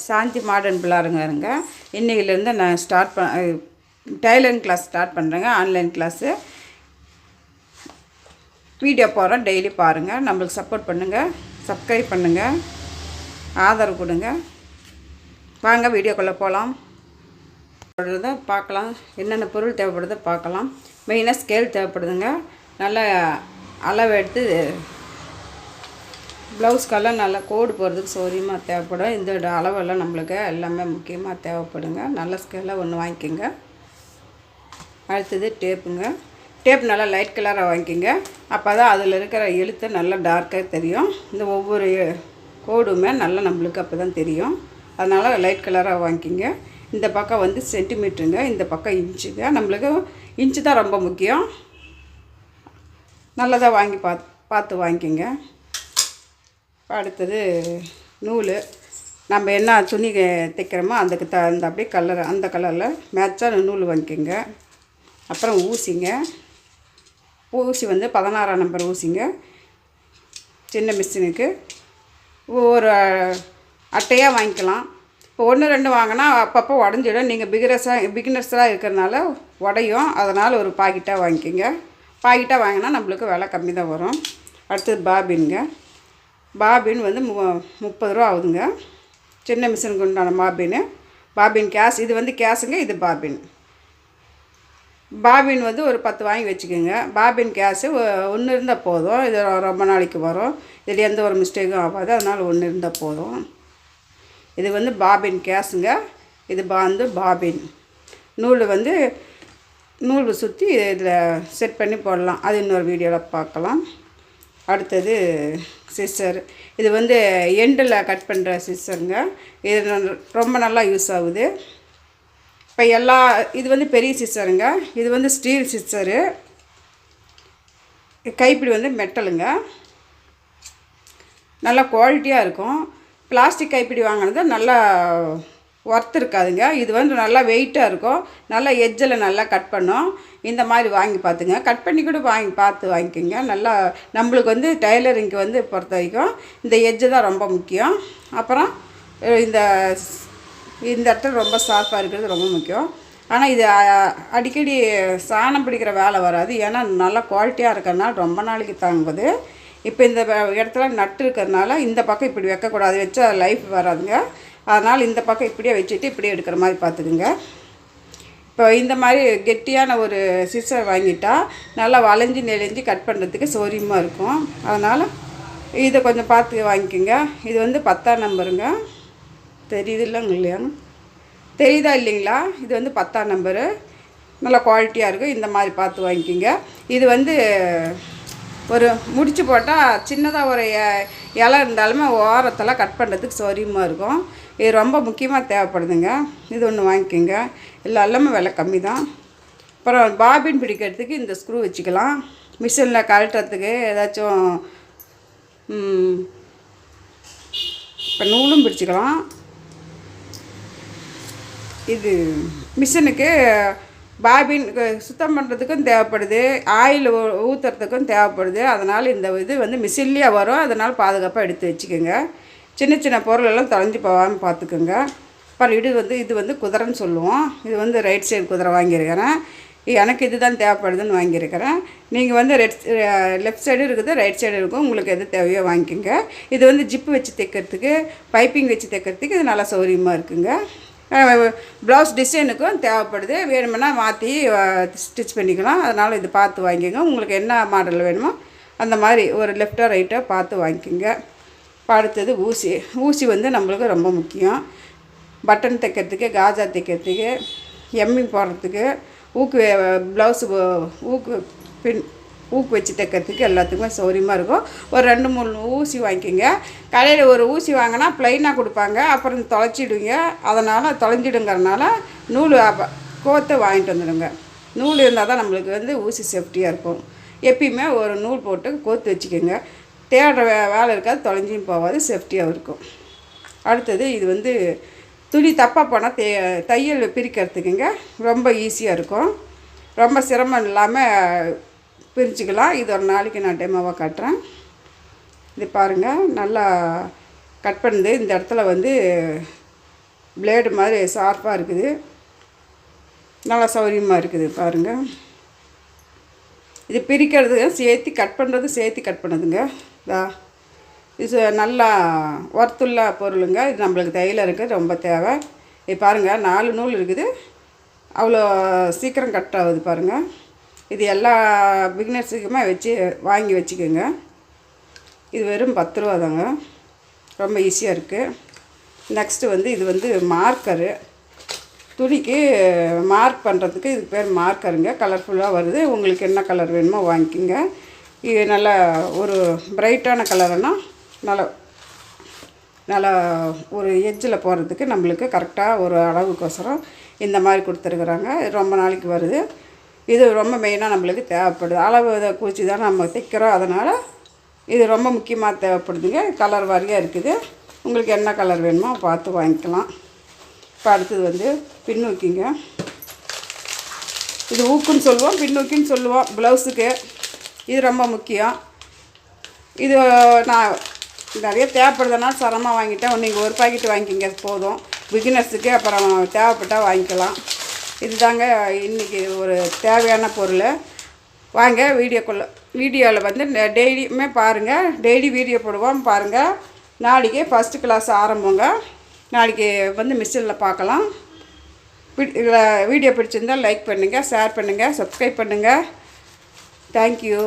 சாந்தி modern பிள்ளாருங்க இன்றைக்கிலேருந்து நான் tailoring class start பண்ணுறேங்க. Online class video போடுறேன், டெய்லி பாருங்கள். நம்மளுக்கு சப்போர்ட் பண்ணுங்கள், சப்ஸ்கிரைப் பண்ணுங்கள், ஆதரவு கொடுங்க. வாங்க வீடியோக்குள்ளே போகலாம். பார்க்கலாம் என்னென்ன பொருள் தேவைப்படுதோ பார்க்கலாம். மெயினாக ஸ்கேல் தேவைப்படுதுங்க. நல்லா அளவு எடுத்து ப்ளவுஸ்க்கெல்லாம் நல்லா கோடு போகிறதுக்கு சௌரியமாக தேவைப்படும். இந்த அளவெல்லாம் நம்மளுக்கு எல்லாமே முக்கியமாக தேவைப்படுங்க. நல்ல ஸ்கேலாக ஒன்று வாங்கிக்கோங்க. அடுத்தது டேப்புங்க. டேப் நல்லா லைட் கலராக வாங்கிக்கோங்க. அப்போ தான் அதில் இருக்கிற எழுத்து நல்லா டார்க்காக தெரியும். இந்த ஒவ்வொரு கோடுமே நல்லா நம்மளுக்கு அப்போ தான் தெரியும். அதனால் லைட் கலராக வாங்கிக்கோங்க. இந்த பக்கம் வந்து சென்டிமீட்டருங்க, இந்த பக்கம் இன்ச்சுங்க. நம்மளுக்கு இன்ச்சு தான் ரொம்ப முக்கியம். நல்லதாக வாங்கி பார்த்து வாங்கிக்கோங்க. அடுத்தது நூல், நம்ம என்ன துணி தைக்கிறோமோ அதுக்கு அந்த அப்படியே அந்த கலரில் மேட்சாக நூல் வாங்கிக்கோங்க. அப்புறம் ஊசிங்க. ஊசி வந்து 16ஆம் நம்பர் ஊசிங்க. சின்ன மிஷினுக்கு ஒரு அட்டையாக வாங்கிக்கலாம். இப்போ 1 2 வாங்கினா அப்பப்போ உடஞ்சிடும். நீங்கள் பிகினர்ஸாக இருக்கிறதுனால உடையும். அதனால் ஒரு பாக்கெட்டாக வாங்கிக்கோங்க. பாக்கெட்டாக வாங்கினா நம்மளுக்கு விலை கம்மி தான் வரும். அடுத்தது பாபின்ங்க. பாபின் வந்து 30 ரூபா ஆகுதுங்க. சின்ன மிஷினுக்கு உண்டான பாபின் கேஸ். இது வந்து கேஸுங்க, இது பாபின். பாபின் வந்து ஒரு 10 வாங்கி வச்சுக்கோங்க. பாபின் கேஸு 1 இருந்தால் போதும். இது ரொம்ப நாளைக்கு வரும். இதில் எந்த ஒரு மிஸ்டேக்கும் ஆகாது. அதனால் 1 இருந்தால் போதும். இது வந்து பாபின் கேஸுங்க. இது வந்து பாபின் நூல் வந்து நூல் சுற்றி இதில் செட் பண்ணி போடலாம். அது இன்னொரு வீடியோவில் பார்க்கலாம். அடுத்தது சிஸ்ஸர். இது வந்து எண்டில் கட் பண்ணுற சிஸ்ஸருங்க. இது ரொம்ப நல்லா யூஸ் ஆகுது. இப்போ இது வந்து பெரிய சிஸ்ஸருங்க. இது வந்து ஸ்டீல் சிஸ்ஸரு. கைப்பிடி வந்து மெட்டலுங்க. நல்லா குவாலிட்டியாக இருக்கும். பிளாஸ்டிக் கைப்பிடி வாங்கினது நல்லா ஒர்த் இருக்காதுங்க. இது வந்து நல்லா வெயிட்டாக இருக்கும். நல்லா எட்ஜில் நல்லா கட் பண்ணும். இந்த மாதிரி வாங்கி பார்த்துங்க. கட் பண்ணி கூட பார்த்து வாங்கிக்கோங்க. நல்லா நம்மளுக்கு வந்து டைலரிங்க்கு வந்து பொறுத்த வரைக்கும் இந்த எட்ஜு தான் ரொம்ப முக்கியம். அப்புறம் இந்த இடத்துல ரொம்ப ஷார்ப்பாக இருக்கிறது ரொம்ப முக்கியம். ஆனால் இது அடிக்கடி சாணம் பிடிக்கிற வேலை வராது. ஏன்னா நல்லா குவாலிட்டியாக இருக்கிறதுனால ரொம்ப நாளைக்கு தாங்குது. இப்போ இந்த இடத்துல நட்டு இருக்கிறதுனால இந்த பக்கம் இப்படி வைக்கக்கூடாது. வச்சா லைஃப் வராதுங்க. அதனால் இந்த பக்கம் இப்படியே வச்சுட்டு இப்படியே எடுக்கிற மாதிரி பார்த்துக்குங்க. இப்போ இந்த மாதிரி கெட்டியான ஒரு சிஸ்ஸர் வாங்கிட்டா நல்லா வளைஞ்சி நெளிஞ்சு கட் பண்ணுறதுக்கு சௌரியமாக இருக்கும். அதனால் இதை கொஞ்சம் பார்த்து வாங்கிக்கோங்க. இது வந்து 10ஆம் நம்பருங்க. தெரியுது இல்லைங்க இல்லையா? தெரியுதா இல்லைங்களா? இது வந்து 10ஆம் நம்பரு. நல்லா குவாலிட்டியாக இருக்கும். இந்த மாதிரி பார்த்து வாங்கிக்கோங்க. இது வந்து ஒரு முடிச்சு போட்டால் சின்னதாக ஒரு இலை இருந்தாலுமே ஓரத்தெல்லாம் கட் பண்ணுறதுக்கு சௌரியமாக இருக்கும். இது ரொம்ப முக்கியமாக தேவைப்படுதுங்க. இது ஒன்று வாங்கிக்கோங்க. எல்லாமே விலை கம்மி தான். அப்புறம் பாபின் பிடிக்கிறதுக்கு இந்த ஸ்க்ரூ வச்சுக்கலாம். மிஷினில் கழட்டுறதுக்கு ஏதாச்சும் இப்போ நூலும் பிடிச்சிக்கலாம். இது மிஷினுக்கு பாபின் சுத்தம் பண்ணுறதுக்கும் தேவைப்படுது, ஆயில் ஊற்றுறதுக்கும் தேவைப்படுது. அதனால் இந்த இது வந்து மிஷின்லேயே வரும். அதனால் பாதுகாப்பாக எடுத்து வச்சுக்கோங்க. சின்ன சின்ன பொருளெல்லாம் தொலைஞ்சி போகாமல் பார்த்துக்கோங்க. அப்புறம் இது வந்து குதிரைன்னு சொல்லுவோம். இது வந்து ரைட் சைடு குதிரை வாங்கியிருக்கிறேன். எனக்கு இது தான் தேவைப்படுதுன்னு வாங்கியிருக்கிறேன். நீங்கள் வந்து லெஃப்ட் சைடு இருக்குது, ரைட் சைடு இருக்கும். உங்களுக்கு எது தேவையோ வாங்கிக்கோங்க. இது வந்து ஜிப்பு வச்சு தைக்கிறதுக்கு, பைப்பிங் வச்சு தைக்கிறதுக்கு இது நல்லா சௌரியமாக இருக்குங்க. ப்ளவுஸ் டிசைனுக்கும் தேவைப்படுது. வேணுமுன்னா மாற்றி ஸ்டிச் பண்ணிக்கலாம். அதனால் இது பார்த்து வாங்கிக்கோங்க. உங்களுக்கு என்ன மாடல் வேணுமோ அந்த மாதிரி ஒரு லெஃப்ட்டோ ரைட்டோ பார்த்து வாங்கிக்கோங்க. இப்போ அடுத்தது ஊசி வந்து நம்மளுக்கு ரொம்ப முக்கியம். பட்டன் தைக்கிறதுக்கு, காஜா தைக்கிறதுக்கு, எம்மிங் போடுறதுக்கு, ப்ளவுஸு ஊக்கு வச்சு தைக்கிறதுக்கு எல்லாத்துக்குமே சௌரியமாக இருக்கும். ஒரு 2 3 ஊசி வாங்கிக்கோங்க. கடையில் ஒரு ஊசி வாங்கினா ப்ளைனாக கொடுப்பாங்க. அப்புறம் தொலைச்சிடுவீங்க. அதனால் தொலைஞ்சிடுங்கிறனால நூல் கோர்த்து வாங்கிட்டு வந்துடுங்க. நூல் இருந்தால் தான் நம்மளுக்கு வந்து ஊசி சேஃப்டியாக இருக்கும். எப்பயுமே ஒரு நூல் போட்டு கோர்த்து வச்சுக்கோங்க. தேடுற வேலை இருக்காது, தொலைஞ்சியும் போகாது, சேஃப்டியாக இருக்கும். அடுத்தது இது வந்து துணி தப்பாக போனால் தையல் பிரிக்கிறதுக்குங்க ரொம்ப ஈஸியாக இருக்கும். ரொம்ப சிரமம் இல்லாமல் பிரிச்சுக்கலாம். இது ஒரு நாளைக்கு நான் டெமோவாக காட்டுறேன். இது பாருங்கள், நல்லா கட் பண்ணுது. இந்த இடத்துல வந்து பிளேடு மாதிரி ஷார்ப்பாக இருக்குது, நல்லா சௌகரியமாக இருக்குது பாருங்கள். இது பிரிக்கிறது சேர்த்து கட் பண்ணுறது சேர்த்து கட் பண்ணுதுங்க. இது நல்லா ஒர்த்துள்ள பொருளுங்க. இது நம்மளுக்கு தைலருக்கு ரொம்ப தேவை. இது பாருங்கள் 4 நூல் இருக்குது, அவ்வளோ சீக்கிரம் கட் ஆகுது பாருங்கள். இது எல்லா பிகினர்ஸுக்குமே வாங்கி வச்சுக்கோங்க. இது வெறும் 10 ரூபா தாங்க, ரொம்ப ஈஸியாக இருக்குது. நெக்ஸ்ட்டு இது மார்க்கரு, துணிக்கு மார்க் பண்ணுறதுக்கு இது பேர் மார்க்கருங்க. கலர்ஃபுல்லாக வருது. உங்களுக்கு என்ன கலர் வேணுமோ வாங்கிக்கோங்க. இது நல்லா ஒரு பிரைட்டான கலர்னா நல்லா ஒரு எட்ஜில் போகிறதுக்கு நம்மளுக்கு கரெக்டாக ஒரு அளவுக்கோசரம் இந்த மாதிரி கொடுத்துருக்குறாங்க. ரொம்ப நாளைக்கு வருது. இது ரொம்ப மெயினாக நம்மளுக்கு தேவைப்படுது. அளவு இதை குறித்து தான் நம்ம தைக்கிறோம், அதனால் இது ரொம்ப முக்கியமாக தேவைப்படுதுங்க. கலர் வாரியாக இருக்குது. உங்களுக்கு என்ன கலர் வேணுமோ பார்த்து வாங்கிக்கலாம். இப்போ அடுத்தது பின்னூக்கிங்க. இது ஊக்குன்னு சொல்லுவோம், பின்னூக்கின்னு சொல்லுவோம் ப்ளவுஸுக்கு. இது ரொம்ப முக்கியம். இது நான் நிறைய தேவைப்படுதுனால சரமாக வாங்கிட்டேன். நீங்கள் ஒரு பாக்கெட் வாங்கிக்கிங்க போதும் பிகினர்ஸுக்கு. அப்புறம் தேவைப்பட்டால் வாங்கிக்கலாம். இது தாங்க இன்றைக்கி ஒரு தேவையான பொருள். வாங்க வீடியோவில் டெய்லியுமே பாருங்கள். டெய்லி வீடியோ போடுவோம் பாருங்கள். நாளைக்கு ஃபஸ்ட்டு கிளாஸ் ஆரம்பங்க. நாளைக்கு மிஷினில் பார்க்கலாம். வீடியோ பிடிச்சிருந்தால் லைக் பண்ணுங்கள், ஷேர் பண்ணுங்கள், சப்ஸ்கிரைப் பண்ணுங்கள். தேங்க்யூ.